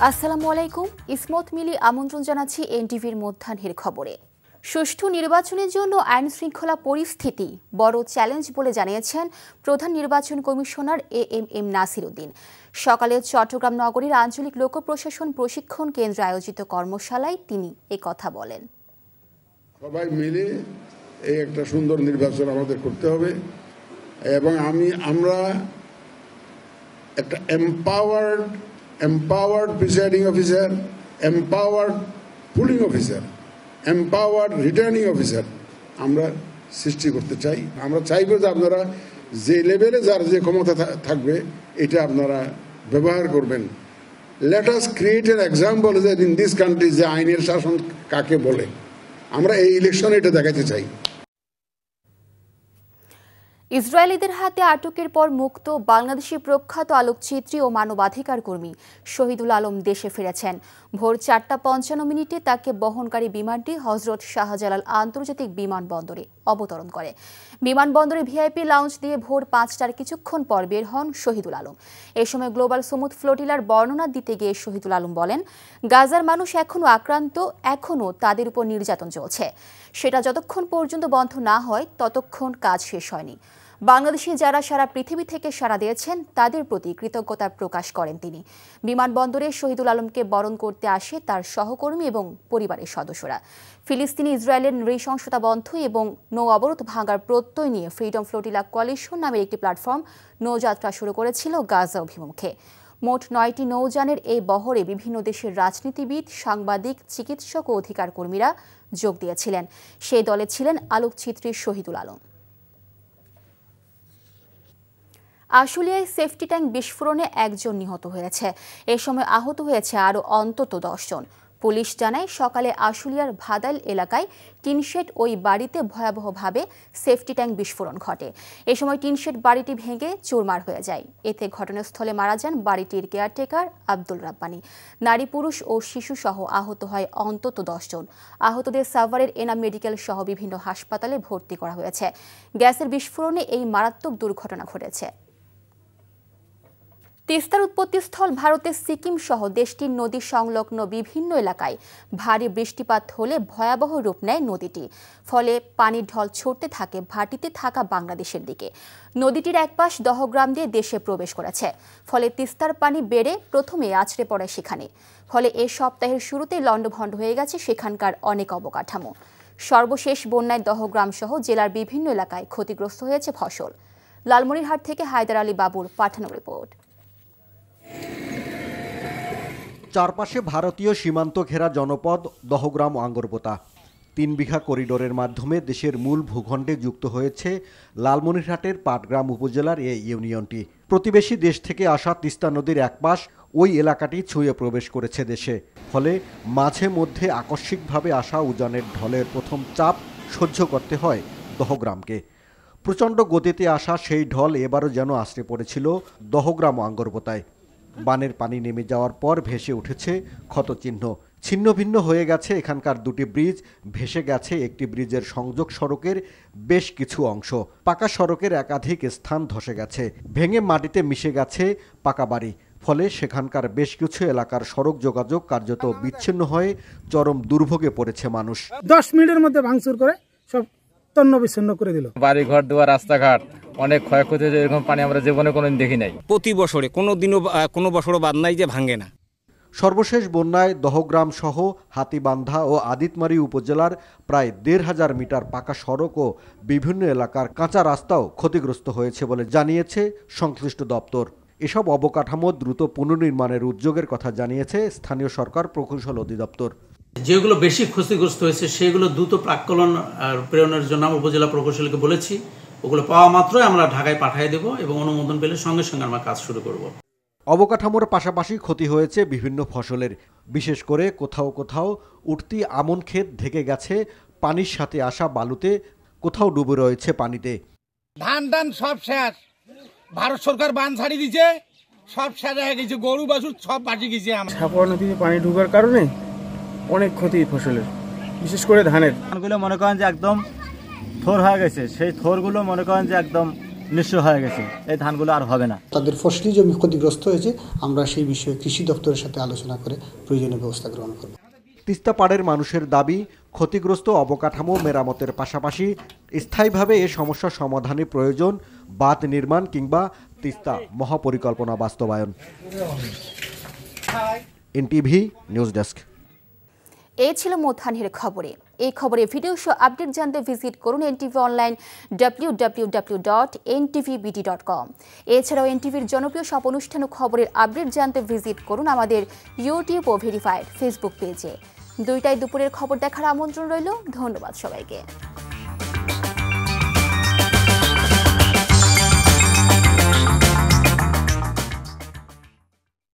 আসসালামু আলাইকুম। ইসমত মিলি আমন্ত্রণ জানাচ্ছি এনটিভির মধ্যাহ্নের খবরে। সুষ্ঠু নির্বাচনের জন্য আইন শৃঙ্খলা পরিস্থিতি বড় চ্যালেঞ্জ বলে জানিয়েছেন প্রধান নির্বাচন কমিশনার এএমএম নাসির উদ্দিন। সকালে চট্টগ্রাম নগরীর আঞ্চলিক লোক প্রশাসন প্রশিক্ষণ কেন্দ্রে আয়োজিত কর্মশালায় তিনি কথা বলেন। সবাই মিলে এই একটা সুন্দর নির্বাচন আমাদের করতে হবে এবং আমরা একটা empowered presiding officer, empowered polling officer, empowered returning officer আমরা সৃষ্টি করতে চাই। আমরা চাইব যে আপনারা যে লেভেলে যার যে ক্ষমতা থাকবে এটা আপনারা ব্যবহার করবেন। Let us create an example in this country যে আইনের শাসন কাকে বলে। আমরা এই ইলেকশনে এটা দেখাতে চাই। ইসরায়েলিদের হাতে আটকের পর মুক্ত বাংলাদেশি প্রখ্যাত আলোকচিত্রী ও মানবাধিকার কর্মী শহীদুল আলম দেশে ফিরেছেন। ভোর 4:55 তাকে বহনকারী বিমানটি হজরত শাহজালাল আন্তর্জাতিক বিমানবন্দরে অবতরণ করে। বিমানবন্দরে ভিআইপি লাউঞ্জ দিয়ে ভোর 5টার কিছুক্ষণ পর বের হন শহীদুল আলম। এ সময় গ্লোবাল সমুদ ফ্লোটিলার বর্ণনা দিতে গিয়ে শহীদুল আলম বলেন, গাজার মানুষ এখনও আক্রান্ত, এখনও তাদের উপর নির্যাতন চলছে। সেটা যতক্ষণ পর্যন্ত বন্ধ না হয় ততক্ষণ কাজ শেষ হয়নি। বাংলাদেশে যারা সারা পৃথিবী থেকে সাড়া দিয়েছেন তাদের প্রতি কৃতজ্ঞতা প্রকাশ করেন তিনি। বিমানবন্দরে শহীদুল আলমকে বরণ করতে আসে তার সহকর্মী এবং পরিবারের সদস্যরা। ফিলিস্তিনি ইসরায়েলের নৃশংসতা বন্ধ এবং নৌ অবরোধ ভাঙার প্রত্যয় নিয়ে ফ্রিডম ফ্লোটিলা কোয়ালিশন নামের একটি প্ল্যাটফর্ম নৌযাত্রা শুরু করেছিল গাজা অভিমুখে। মোট 9টি নৌযানের এই বহরে বিভিন্ন দেশের রাজনীতিবিদ, সাংবাদিক, চিকিৎসক ও অধিকার কর্মীরা যোগ দিয়েছিলেন। সেই দলে ছিলেন আলোকচিত্রী শহীদুল আলম। আশুলিয়ায় সেফটি ট্যাঙ্ক বিস্ফোরণে একজন নিহত হয়েছে। এ সময় আহত হয়েছে আরও অন্তত 10 জন। পুলিশ জানায়, সকালে আশুলিয়ার ভাদাইল এলাকায় টিনশেড ওই বাড়িতে ভয়াবহভাবে সেফটি ট্যাঙ্ক বিস্ফোরণ ঘটে। এ সময় টিনশেড বাড়িটি ভেঙে চুরমার হয়ে যায়। এতে ঘটনাস্থলে মারা যান বাড়িটির কেয়ারটেকার আব্দুল রাব্বানী। নারী, পুরুষ ও শিশুসহ আহত হয় অন্তত 10 জন। আহতদের সাভারের এনাম মেডিকেল সহ বিভিন্ন হাসপাতালে ভর্তি করা হয়েছে। গ্যাসের বিস্ফোরণে এই মারাত্মক দুর্ঘটনা ঘটেছে। তিস্তার উৎপত্তিস্থল ভারতের সিকিম সহ দেশটির নদী সংলগ্ন বিভিন্ন এলাকায় ভারী বৃষ্টিপাত হলে ভয়াবহ রূপ নেয় নদীটি। ফলে পানির ঢল ছড়তে থাকে ভাটিতে থাকা বাংলাদেশের দিকে। নদীটির এক পাশ দহগ্রাম দিয়ে দেশে প্রবেশ করেছে। ফলে তিস্তার পানি বেড়ে প্রথমে আছড়ে পড়ে সেখানে। ফলে এ সপ্তাহের শুরুতেই লণ্ডভণ্ড হয়ে গেছে সেখানকার অনেক অবকাঠামো। সর্বশেষ বন্যায় দহগ্রাম সহ জেলার বিভিন্ন এলাকায় ক্ষতিগ্রস্ত হয়েছে ফসল। লালমনিরহাট থেকে হায়দার আলী বাবুর পাঠানো রিপোর্ট। চারপাশে ভারতীয় সীমান্ত ঘেরা জনপদ দহগ্রাম ও আঙ্গরপোতা। 3 বিঘা করিডোরের মাধ্যমে দেশের মূল ভূখণ্ডে যুক্ত হয়েছে লালমনিরহাটের পাটগ্রাম উপজেলার এই ইউনিয়নটি। প্রতিবেশী দেশ থেকে আসা তিস্তা নদীর এক পাশ ওই এলাকাটি ছুঁয়ে প্রবেশ করেছে দেশে। ফলে মাঝে মধ্যে আকস্মিকভাবে আসা উজানের ঢলের প্রথম চাপ সহ্য করতে হয় দহগ্রামকে। প্রচণ্ড গতিতে আসা সেই ঢল এবারও যেন আছড়ে পড়েছিল দহগ্রাম ও আঙ্গরপোতায়। বানের পানি নেমে যাওয়ার পর ভেসে উঠেছে ক্ষতচিহ্ন। ছিন্ন ভিন্ন হয়ে গেছে এখানকার 2টি ব্রিজ, ভেসে গেছে একটি ব্রিজের সংযোগ সড়কের বেশ কিছু অংশ। পাকা সড়কের একাধিক স্থান ধসে গেছে, ভেঙে মাটিতে মিশে গেছে পাকা বাড়ি। ফলে সেখানকার বেশ কিছু এলাকার সড়ক যোগাযোগ কার্যত বিচ্ছিন্ন হয়ে চরম দুর্ভোগে পড়েছে মানুষ। 10 মিনিটের মধ্যে ভাঙচুর করে সব তন্ন বিচ্ছিন্ন করে দিল। বাড়ি ঘর দুয়ার রাস্তাঘাট অনেক ক্ষয়ক্ষতি হয়েছে। এরকম পানি আমরা জীবনে কোনোদিন দেখি নাই। প্রতি বছরে কোনো বছরও বাদ নাই যে ভাঙে না। সর্বশেষ বন্যায় দহগ্রাম সহ হাতীবান্ধা ও আদিতমারী উপজেলার প্রায় 1,500 মিটার পাকা সড়ক ও বিভিন্ন এলাকার কাঁচা রাস্তাও ক্ষতিগ্রস্ত হয়েছে বলে জানিয়েছে সংশ্লিষ্ট দপ্তর। এসব অবকাঠামো দ্রুত পুনর্নির্মাণের উদ্যোগের কথা জানিয়েছে স্থানীয় সরকার প্রকৌশল অধিদপ্তর। যেগুলো বেশি ক্ষতিগ্রস্ত হয়েছে সেগুলো দ্রুত প্রাক্কলন প্রেরণের জন্য উপজেলা প্রকৌশলীকে বলেছি। ওগুলো পাওয়া মাত্রই আমরা ঢাকায় পাঠিয়ে দেব এবং অনুমোদন পেলে সঙ্গে সঙ্গে আমরা কাজ শুরু করব। অবকাঠামোর পাশাপাশি ক্ষতি হয়েছে বিভিন্ন ফসলের। বিশেষ করে কোথাও কোথাও উঠতি আমন ক্ষেত ঢেকে গেছে পানির সাথে আসা বালুতে, কোথাও ডুবে রয়েছে পানিতে। ধান সব শেষ, ভারত সরকার বান ছাড়ি দিয়েছে, সব শেষ হয়ে গেছে, গরু বাছুর সব বাঁচি গেছে। সাপুয়া নদীতে পানি ঢোকার কারণে অনেক ক্ষতি ফসলের, বিশেষ করে ধানের। ধানগুলো মনে করেন যে একদম থর হয়ে গেছে, সেই থরগুলো মনে করেন যে একদম নিঃস্ব হয়ে গেছে, এই ধানগুলো আর হবে না। তাদের ফসলি জমি ক্ষতিগ্রস্ত হয়েছে, আমরা সেই বিষয়ে কৃষি দপ্তরের সাথে আলোচনা করে প্রয়োজনীয় ব্যবস্থা গ্রহণ করব। তিস্তা পাড়ের মানুষের দাবি, ক্ষতিগ্রস্ত অবকাঠামো মেরামতের পাশাপাশি স্থায়ীভাবে এ সমস্যা সমাধানে প্রয়োজন বাঁধ নির্মাণ কিংবা তিস্তা মহাপরিকল্পনা বাস্তবায়ন। NTV news desk. এই ছিল মধ্যাহ্নের খবরে। এই খবরে ভিডিও শো আপডেট জানতে ভিজিট করুন এনটিভি অনলাইন www.ntvbd.com। এছাড়াও এনটিভির জনপ্রিয় সব অনুষ্ঠান ও খবরের আপডেট জানতে ভিজিট করুন আমাদের ইউটিউব ও ভেরিফাইড ফেসবুক পেজে। 2টায় দুপুরের খবর দেখার আমন্ত্রণ রইল। ধন্যবাদ সবাইকে।